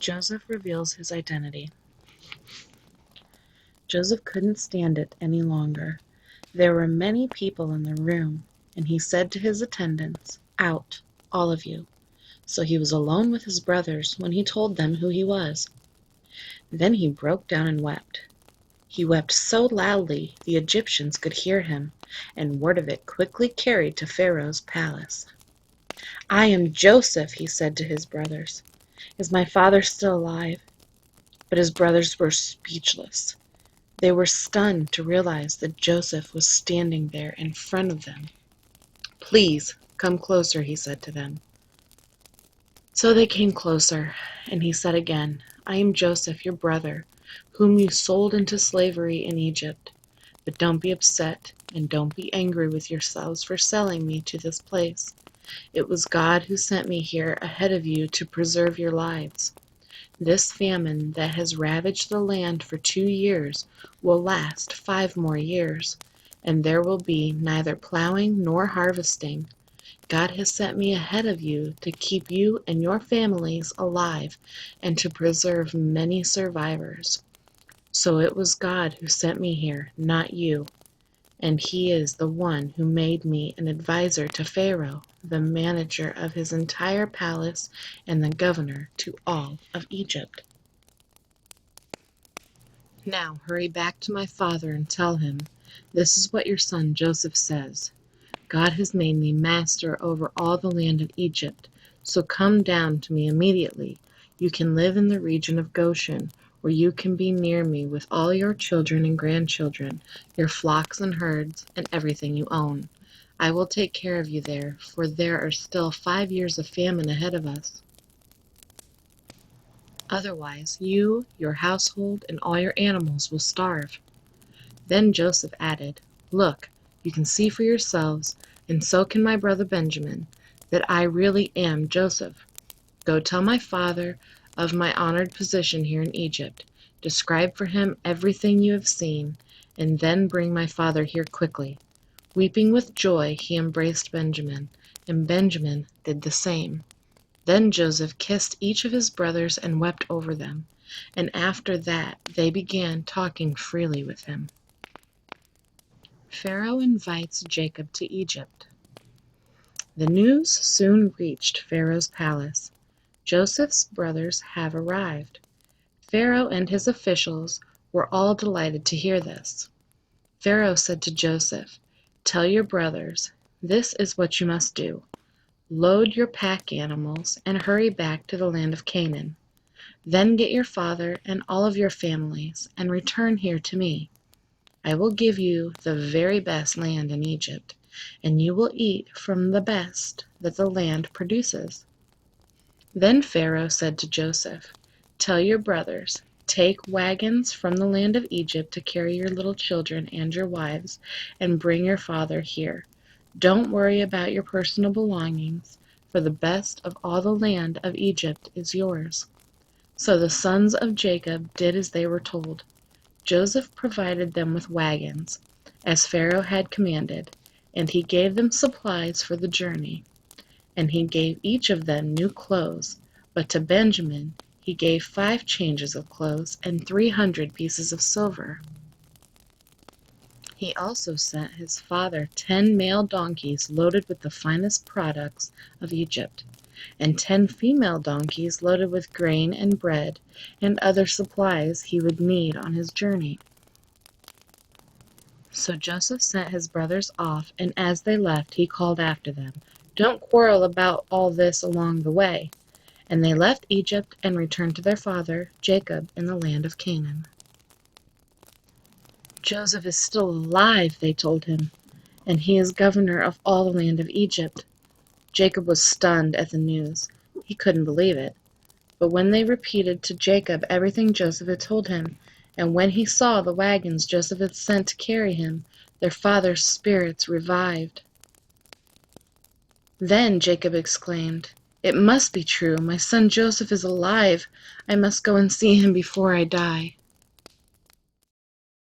Joseph reveals his identity. Joseph couldn't stand it any longer. There were many people in the room, and he said to his attendants, "Out, all of you." So he was alone with his brothers when he told them who he was. Then he broke down and wept. He wept so loudly the Egyptians could hear him, and word of it quickly carried to Pharaoh's palace. "I am Joseph," he said to his brothers. "Is my father still alive?" But his brothers were speechless. They were stunned to realize that Joseph was standing there in front of them. "Please, come closer," he said to them. So they came closer, and he said again, "I am Joseph, your brother, whom you sold into slavery in Egypt. But don't be upset, and don't be angry with yourselves for selling me to this place. It was God who sent me here ahead of you to preserve your lives. This famine that has ravaged the land for 2 years will last 5 more years, and there will be neither plowing nor harvesting. God has sent me ahead of you to keep you and your families alive and to preserve many survivors. So it was God who sent me here, not you. And he is the one who made me an advisor to Pharaoh, the manager of his entire palace, and the governor to all of Egypt. Now hurry back to my father and tell him, 'This is what your son Joseph says. God has made me master over all the land of Egypt, so come down to me immediately. You can live in the region of Goshen, where you can be near me with all your children and grandchildren, your flocks and herds, and everything you own. I will take care of you there, for there are still 5 years of famine ahead of us. Otherwise, you, your household, and all your animals will starve.' Then Joseph added, 'Look, you can see for yourselves, and so can my brother Benjamin, that I really am Joseph. Go tell my father of my honored position here in Egypt. Describe for him everything you have seen, and then bring my father here quickly.' Weeping with joy, he embraced Benjamin, and Benjamin did the same. Then Joseph kissed each of his brothers and wept over them, and after that they began talking freely with him. Pharaoh invites Jacob to Egypt. The news soon reached Pharaoh's palace. Joseph's brothers have arrived. Pharaoh and his officials were all delighted to hear this. Pharaoh said to Joseph, "Tell your brothers, this is what you must do. Load your pack animals and hurry back to the land of Canaan. Then get your father and all of your families and return here to me. I will give you the very best land in Egypt, and you will eat from the best that the land produces." Then Pharaoh said to Joseph, "Tell your brothers, take wagons from the land of Egypt to carry your little children and your wives, and bring your father here. Don't worry about your personal belongings, for the best of all the land of Egypt is yours." So the sons of Jacob did as they were told. Joseph provided them with wagons, as Pharaoh had commanded, and he gave them supplies for the journey. And he gave each of them new clothes, but to Benjamin he gave 5 changes of clothes and 300 pieces of silver. He also sent his father 10 male donkeys loaded with the finest products of Egypt, and 10 female donkeys loaded with grain and bread and other supplies he would need on his journey. So Joseph sent his brothers off, and as they left he called after them, "Don't quarrel about all this along the way." And they left Egypt and returned to their father Jacob in the land of Canaan. "Joseph is still alive," they told him, "and he is governor of all the land of Egypt." Jacob was stunned at the news. He couldn't believe it. But when they repeated to Jacob everything Joseph had told him, and when he saw the wagons Joseph had sent to carry him, their father's spirits revived. Then Jacob exclaimed, "It must be true. My son Joseph is alive. I must go and see him before I die."